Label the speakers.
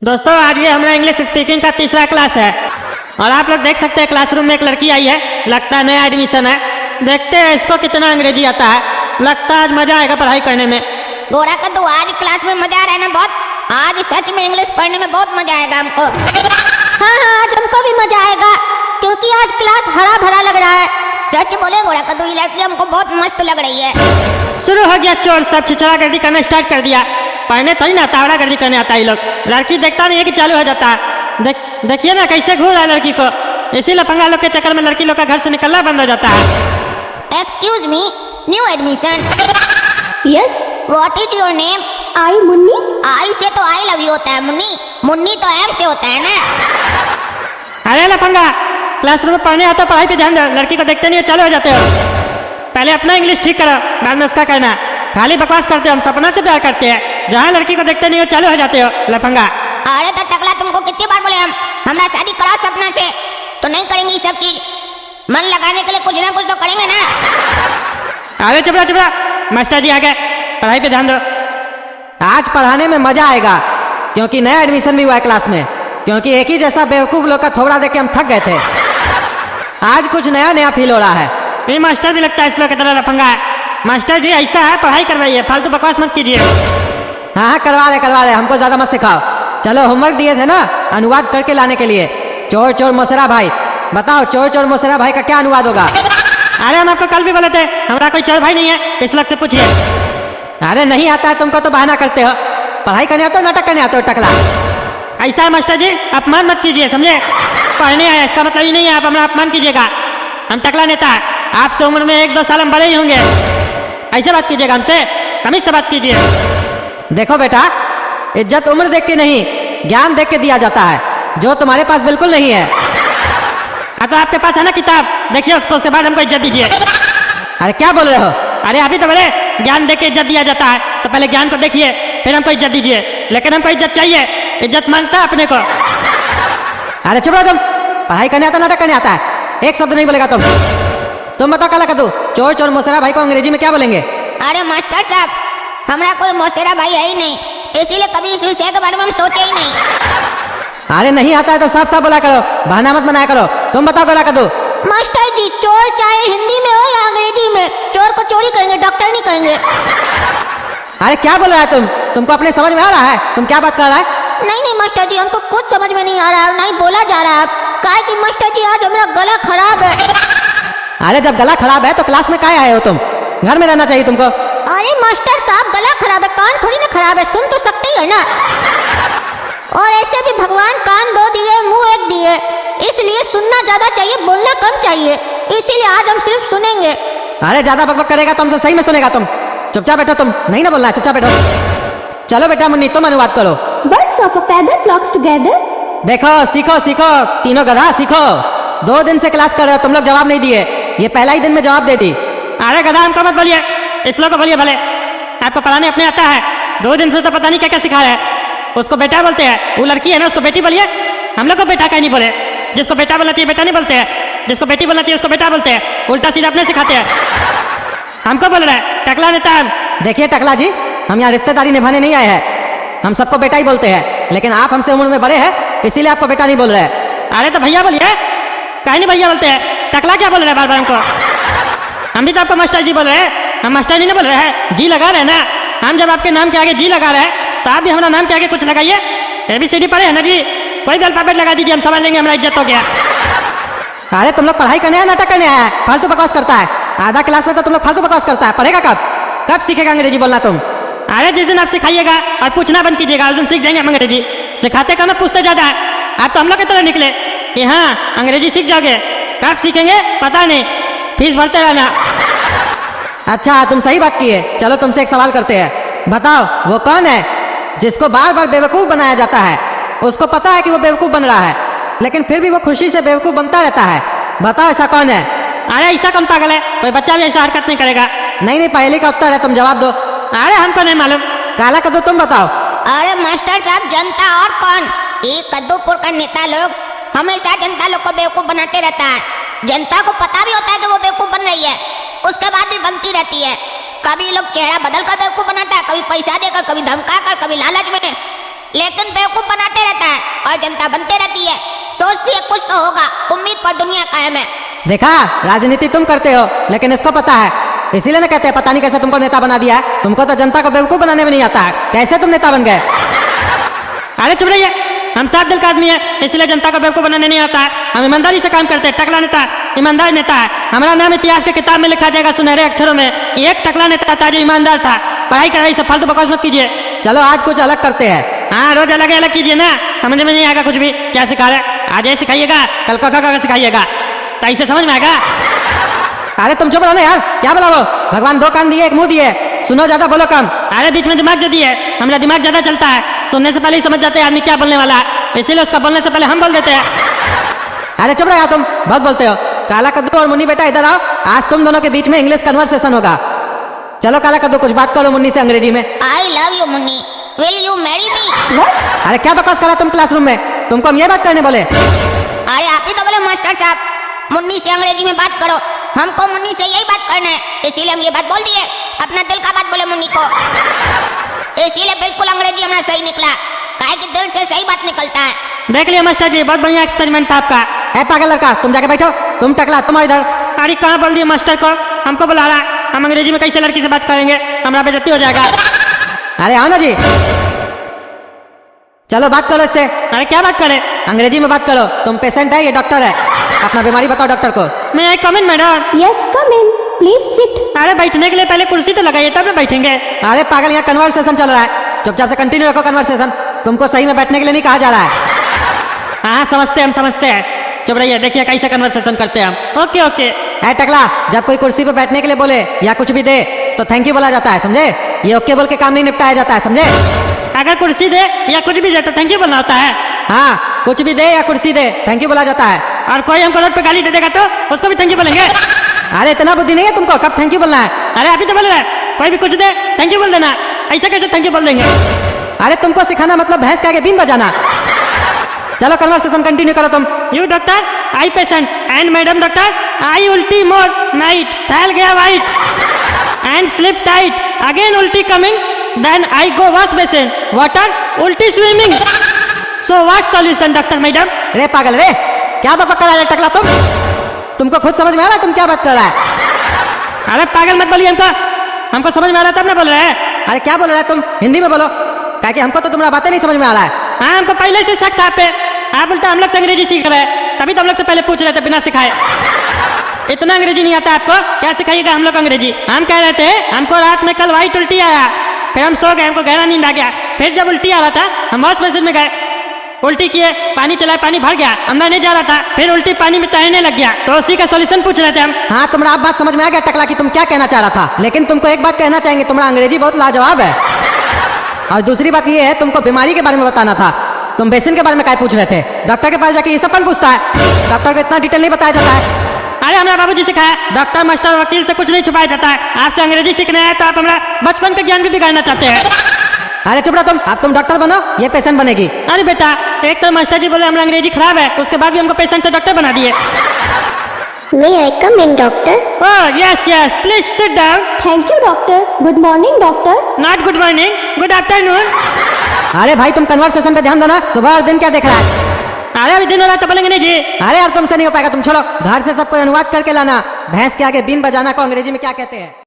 Speaker 1: दोस्तों आज ये हमारा इंग्लिश स्पीकिंग का तीसरा क्लास है और आप लोग देख सकते हैं क्लासरूम में एक लड़की आई है। लगता है नया एडमिशन है। देखते हैं इसको कितना अंग्रेजी आता है। लगता है आज मजा आएगा पढ़ाई करने में।
Speaker 2: गोरा का तो आज क्लास में मजा आ रहा है ना बहुत। आज सच में इंग्लिश पढ़ने में बहुत मजा आएगा हमको। हाँ आज हमको भी मजा आएगा क्योंकि आज क्लास हरा भरा लग रहा है। सच बोले गोरा का तो ये लड़की हमको बहुत मस्त लग रही है।
Speaker 1: शुरू हो गया चोर सब छिछड़ा गर्दी करना स्टार्ट कर दिया। पढ़ने तो ही ना तावड़ा गर्दी करने आता है लोग। लड़की देखता नहीं है कि चालू हो जाता है। देखिए ना कैसे घूर रहा है लड़की को। इसी लफंगा लोग के चक्कर में लड़की लोग का घर से निकलना बंद हो जाता है।
Speaker 2: Excuse me, new admission.
Speaker 3: Yes,
Speaker 2: what is your name?
Speaker 3: I Munni.
Speaker 2: I say तो आई लव यू होता है मुन्नी। मुन्नी तो एम से होता है ना।
Speaker 1: अरे लफंगा, क्लासरूम में पढ़ने आता पढ़ाई पे ध्यान दो। लड़की को देखते नहीं हो चालू हो जाते हो। पहले अपना इंग्लिश ठीक करो, बाद में उसका करना। खाली बकवास करते हो। हम सपना से प्यार करते हैं। जहाँ लड़की को देखते नहीं हो चालू हो जाते हो लफंगा।
Speaker 2: अरे तो टकला तुमको कितनी बार बोले हम हमरा शादी कराओ सपना से, तो नहीं करेंगे ये सब चीज। मन लगाने के लिए कुछ ना कुछ तो करेंगे ना।
Speaker 1: अरे चुपड़ा चुपड़ा, मास्टर जी आ गए। पढ़ाई पे ध्यान दो।
Speaker 4: आज पढ़ाने में मजा आएगा क्योंकि नया एडमिशन भी हुआ है क्लास में। क्योंकि एक ही जैसा बेवकूफ लोग का थोबड़ा देख के हम थक गए थे। आज कुछ नया नया फील हो रहा है।
Speaker 1: ये मास्टर भी लगता है इस लोग की तरह लफंगा है। मास्टर जी ऐसा है, पढ़ाई करवाइए, फालतू बकवास मत कीजिए।
Speaker 4: हाँ करवा रहे, हमको ज्यादा मत सिखाओ। चलो होमवर्क दिए थे ना अनुवाद करके लाने के लिए। चोर चोर मोसरा भाई, बताओ चोर चोर मोसरा भाई का क्या अनुवाद होगा?
Speaker 1: अरे हम आपको कल भी बोले थे हमारा कोई चोर भाई नहीं है। इस लोग से पूछिए।
Speaker 4: अरे नहीं आता है तुमको तो बहाना करते हो। पढ़ाई करने आते हो नाटक करने आते हो टकला।
Speaker 1: ऐसा है मास्टर जी, अपमान मत कीजिए, समझे? पढ़ने आया इसका मतलब ही नहीं है आप हमारा अपमान कीजिएगा। हम टकला नेता है, आपसे उम्र में 1-2 साल हम बड़े ही होंगे। ऐसे बात कीजिएगा हमसे, तमीज से बात कीजिए।
Speaker 4: देखो बेटा, इज्जत उम्र देख के नहीं ज्ञान देख के दिया जाता है, जो तुम्हारे पास बिल्कुल नहीं है।
Speaker 1: हाँ तो आपके पास है ना किताब, देखिए उसको, उसके बाद हमको इज्जत दीजिए।
Speaker 4: अरे क्या बोल रहे हो?
Speaker 1: अरे अभी तो बोले ज्ञान देख के इज्जत दिया जाता है, तो पहले ज्ञान को देखिए फिर हमको इज्जत दीजिए। लेकिन हमको इज्जत चाहिए, इज्जत मांगता है अपने को।
Speaker 4: अरे चुप रहो तुम। पढ़ाई करने आता नाटक करने आता है, एक शब्द नहीं बोलेगा तुम। तुम बताओ काला कद्दू, चोर चोर मोसरा भाई को अंग्रेजी में क्या बोलेंगे?
Speaker 2: अरे मास्टर साहब, हमारा कोई मोसेरा भाई है ही नहीं, इसीलिए कभी इस विषय के बारे में हम सोचे ही नहीं।
Speaker 4: अरे नहीं आता है तो साफ साफ बोला करो, बहाना मत बनाया करो। तुम बताओ काला कद्दू।
Speaker 2: मास्टर जी, चोर चाहे हिंदी में हो या अंग्रेजी में, चोर को चोरी कहेंगे, डॉक्टर नहीं कहेंगे।
Speaker 4: अरे क्या बोल रहा है तुमको अपने समझ में आ रहा है? तुम क्या बात कर रहा है?
Speaker 2: नहीं मास्टर जी, हमको कुछ समझ में नहीं आ रहा है, नहीं बोला जा रहा है। काहे कि मास्टर जी आज हमारा गला खराब है।
Speaker 4: अरे जब गला खराब है तो क्लास में काहे आए हो तुम? घर में रहना चाहिए तुमको।
Speaker 2: अरे मास्टर साहब, गला खराब है, कान थोड़ी ना खराब है, सुन तो सकते ही है ना। और ऐसे भी भगवान कान 2 दिए, मुंह 1 दिए, इसलिए सुनना ज्यादा चाहिए, बोलना कम चाहिए। इसीलिए आज हम सिर्फ सुनेंगे।
Speaker 4: अरे ज्यादा बकबक करेगा तो हमसे सही में सुनेगा तुम। चुपचाप बैठो, तुम नहीं ना बोलना है, चुपचाप बैठो। चलो बेटा मुन्नी तुम अनुवाद करो।
Speaker 3: Birds of a feather flocks together.
Speaker 4: देखो सीखो सीखो, तीनों गधा सीखो। 2 दिन से क्लास कर रहे हो, तुम लोग जवाब नहीं दिए। ये पहला ही दिन में जवाब दे दी।
Speaker 1: अरे गधा हमको मत बोलिए, इस लोग को बोलिए भले। आपको पढ़ाने अपने आता है, 2 दिन से तो पता नहीं क्या क्या सिखा रहे हैं। उसको बेटा बोलते हैं, वो लड़की है ना उसको बेटी बोलिए। हम लोग को बेटा कहीं नहीं बोले। जिसको बेटा बोलना चाहिए बेटा नहीं बोलते हैं, जिसको बेटी बोलना चाहिए उसको बेटा बोलते हैं। उल्टा सीधा अपने सिखाते हैं। हमको बोल रहा है टकला नेता।
Speaker 4: देखिए टकला जी, हम यहाँ रिश्तेदारी निभाने नहीं आए हैं। हम सबको बेटा ही बोलते हैं, लेकिन आप हमसे उम्र में बड़े हैं इसीलिए आपको बेटा नहीं बोल रहे हैं।
Speaker 1: अरे तो भैया बोलिए, कहीं नहीं भैया बोलते हैं। टकला क्या बोल रहे हैं बार बार हमको? हम भी तो आपको मास्टर जी बोल रहे हैं। हम मास्टर जी नहीं बोल रहे हैं, जी लगा रहे हैं ना। हम जब आपके नाम के आगे जी लगा रहे हैं तो आप भी हमारा नाम के आगे कुछ लगाइए। ABCD पढ़े है ना जी, कोई भी अल्फाबेट लगा दीजिए, हम समझ लेंगे हमारा इज्जत हो गया।
Speaker 4: अरे तुम लोग पढ़ाई करने आए नाटक करने आया है? फालतू बकवास करता है आधा क्लास में, तो तुम लोग फालतू बकवास करता है। पढ़ेगा कब सीखेगा अंग्रेजी बोलना तुम?
Speaker 1: अरे जिस दिन आप सिखाइएगा और पूछना बंद कीजिएगा उस दिन सीख जाएंगे हम अंग्रेजी। सिखाते कम, पूछते ज्यादा है। आप तो हम लोग की तरह निकले कि हाँ अंग्रेजी सीख जाओगे। कब सीखेंगे पता नहीं, फीस भरते रहना।
Speaker 4: अच्छा तुम सही बात किए। चलो तुमसे एक सवाल करते हैं, बताओ वो कौन है जिसको बार बार बेवकूफ बनाया जाता है? उसको पता है कि वो बेवकूफ बन रहा है, लेकिन फिर भी वो खुशी से बेवकूफ बनता रहता है। बताओ ऐसा कौन है?
Speaker 1: अरे ऐसा कौन पागल है? कोई बच्चा भी ऐसा हरकत नहीं करेगा।
Speaker 4: नहीं पहले का उत्तर है, तुम जवाब दो।
Speaker 1: अरे हमको नहीं मालूम।
Speaker 4: काला कद्दू तुम बताओ।
Speaker 2: अरे मास्टर साहब, जनता और कौन? ये कद्दूपुर का नेता लोग हमेशा जनता लोग को बेवकूफ बनाते रहता है। जनता को पता भी होता है कि वो बेवकूफ बन रही है, उसके बाद भी बनती रहती है। कभी लोग चेहरा बदल कर बेवकूफ बनाता है, कभी पैसा देकर, कभी धमका कर, कभी लालच में। लेकिन बेवकूफ बनाते रहता है और जनता बनते रहती है। सोचती है कुछ तो होगा, उम्मीद पर दुनिया कायम है।
Speaker 4: देखा, राजनीति तुम करते हो लेकिन इसको पता है, इसीलिए ना कहते हैं पता नहीं कैसे तुमको नेता बना दिया है। तुमको तो जनता को बेवकूफ बनाने में नहीं आता है, कैसे तुम नेता बन गए?
Speaker 1: अरे चुप रहिए, हम साफ दिल का आदमी है, इसलिए जनता को बेवकूफ बनाने नहीं आता है। हम ईमानदारी से काम करते हैं। टकला नेता ईमानदार नेता है। हमारा नाम इतिहास के किताब में लिखा जाएगा सुनहरे अक्षरों में कि एक टकला नेता था जो ईमानदार था। पढ़ाई कराई से फालतू बकवास मत कीजिए।
Speaker 4: चलो आज कुछ अलग करते हैं।
Speaker 1: हाँ, रोज अलग अलग कीजिए ना, समझ में नहीं आएगा कुछ भी। क्या सिखा रहे? आज ये सिखाइएगा, कल का सिखाइएगा, तो इसे समझ में आएगा।
Speaker 4: अरे तुम चुप रहो ना यार, क्या बोला वो? भगवान दो कान दिए एक मुंह दिए, सुनो ज्यादा बोलो कम।
Speaker 1: अरे बीच में दिमाग जो दिए, हमारा दिमाग ज्यादा चलता है, सुनने से पहले ही समझ जाते हैं आदमी क्या बोलने वाला है, इसीलिए उसका बोलने से पहले हम बोल देते हैं।
Speaker 4: अरे चुप रहो यार, तुम बहुत बोलते हो। काला कद्दू और मुन्नी बेटा इधर आओ, आज तुम दोनों के बीच में इंग्लिश कन्वर्सेशन होगा। चलो काला कद्दू कुछ बात करो मुन्नी से अंग्रेजी में।
Speaker 2: I love you Munni, will you marry me?
Speaker 3: What?
Speaker 4: अरे क्या बकवास करा तुम क्लासरूम में? तुमको हम ये बात करने बोले?
Speaker 2: अरे आप ही तो बोले मास्टर साहब, मुन्नी से अंग्रेजी में बात करो। हमको मुन्नी से यही बात करना है, इसीलिए हम ये बात बोल दिए। अपना दिल का बात बोले मुन्नी को, इसीलिए बिल्कुल अंग्रेजी हमारा सही निकला। काहे कि दिल से सही बात निकलता है।
Speaker 1: देख लिया मास्टर जी, बहुत बढ़िया एक्सपेरिमेंट था आपका।
Speaker 4: ए पागल लड़का, तुम जाके बैठो। तुम टकला, तुम आओ इधर।
Speaker 1: अरे कहाँ बोल दिया मास्टर को, हमको बुला रहा है। हम अंग्रेजी में कैसे लड़की से बात करेंगे, हमारा बेइज्जती हो जाएगा।
Speaker 4: अरे आओ ना जी, चलो बात करो इससे।
Speaker 1: अरे क्या बात करें?
Speaker 4: अंग्रेजी में बात करो। तुम पेशेंट है, ये डॉक्टर है। अपना बीमारी बताओ डॉक्टर को।
Speaker 1: मैं आई कम इन madam?
Speaker 3: Yes, come in. Please sit.
Speaker 1: अरे बैठने के लिए पहले कुर्सी तो लगाइए तब ना बैठेंगे।
Speaker 4: अरे पागल, यहाँ कन्वर्सेशन चल रहा है, चुपचाप से कंटिन्यू रखो कन्वर्सेशन। तुमको सही में बैठने के लिए नहीं कहा जा रहा है।
Speaker 1: हाँ समझते हैं, हम समझते हैं। चुप रहिए, देखिए कैसे कन्वर्सेशन करते हैं हम। Okay okay.
Speaker 4: ए टकला, जब कोई कुर्सी पे बैठने के लिए बोले या कुछ भी दे तो थैंक यू बोला जाता है, समझे? ये ओके बोल के काम नहीं निपटाया जाता है, समझे?
Speaker 1: अगर कुर्सी दे या कुछ भी दे तो थैंक यू बोलना होता है।
Speaker 4: हाँ, कुछ भी दे या कुर्सी दे थैंक यू बोला जाता है।
Speaker 1: और कोई हमको रोड पे गाली दे देगा तो उसको भी थैंक यू बोलेंगे।
Speaker 4: अरे इतना बुद्धि नहीं है तुमको, कब थैंक यू बोलना है?
Speaker 1: अरे अभी तो बोल रहे हैं, कोई भी कुछ दे थैंक यू बोल देना। ऐसा कैसे थैंक यू बोल देंगे?
Speaker 4: अरे तुमको सिखाना मतलब भैंस के आगे बीन बजाना। चलो कन्वर्सेशन कंटिन्यू करो तुम।
Speaker 1: You doctor, I patient and madam doctor, I उल्टी मोर नाइट, फैल गया white and slip tight, again उल्टी coming, then I go wash basin, water, उल्टी swimming. So what solution doctor madam?
Speaker 4: रे पागल रे, क्या बकवास कर रहा है टकला तुम? तुमको खुद समझ में आ रहा है तुम क्या बात कर रहा है?
Speaker 1: अरे पागल मत बोलिए, हमको समझ में आ रहा है तब ना बोल रहे हैं।
Speaker 4: अरे क्या बोल रहा है तुम? हिंदी में बोलो, क्या कि हमको तो तुम्हारा बातें नहीं समझ में आ रहा है।
Speaker 1: हाँ, हमको पहले से शक था आप पे। आप उल्टा हम लोग से अंग्रेजी सीख रहे हैं, तभी तो हम लोग से पहले पूछ रहे थे बिना सिखाए। इतना अंग्रेजी नहीं आता आपको, क्या सिखाइएगा हम लोग अंग्रेजी? हम कह रहे थे हमको रात में कल वाइट उल्टी आया, फिर हम सो गए, हमको गहरा नींद आ गया। फिर जब उल्टी आ रहा था हम वॉश बेसिन में गए, उल्टी किए, पानी चलाए, पानी भर गया, अंदर नहीं जा रहा था, फिर उल्टी पानी में तैरने लग गया। तो उसी का सॉल्यूशन पूछ रहे थे हम।
Speaker 4: हाँ, तुम्हारा आप बात समझ में आ गया टकला कि तुम क्या कहना चाह रहा था, लेकिन तुमको एक बात कहना चाहेंगे, तुम्हारा अंग्रेजी बहुत लाजवाब है। और दूसरी बात ये है, तुमको बीमारी के बारे में बताना था। तुम बेसिन के बारे में क्या पूछ रहे थे? डॉक्टर के पास जाके ये सब कौन पूछता है? डॉक्टर को इतना डिटेल नहीं बताया जाता है।
Speaker 1: अरे हमारा बाबूजी सिखाया, डॉक्टर मास्टर वकील से कुछ नहीं छुपाया जाता है। आपसे अंग्रेजी सीखना है तो आप हमारा बचपन का ज्ञान भी बिगाड़ना चाहते हैं।
Speaker 4: अरे चुप रहो तुम, अब तुम डॉक्टर बनो, ये पेशेंट बनेगी।
Speaker 1: अरे बेटा, एक तो मास्टर जी बोले हमारा अंग्रेजी खराब है, उसके बाद भी हमको पेशेंट से डॉक्टर बना दिए।
Speaker 3: May I come in, doctor?
Speaker 1: Oh yes yes, please sit down.
Speaker 3: Thank you, doctor. Good morning, doctor.
Speaker 1: Not good morning, good afternoon.
Speaker 4: अरे भाई तुम कन्वर्सेशन पे ध्यान दो ना, सुबह और दिन क्या देख रहा है?
Speaker 1: अरे अभी दिन हो रहा तो बोलेंगे नहीं जी।
Speaker 4: अरे यार तुमसे नहीं हो पाएगा, तुम छोड़ो। घर से सबको अनुवाद करके लाना, भैंस के आगे बीन बजाना को अंग्रेजी में क्या कहते हैं?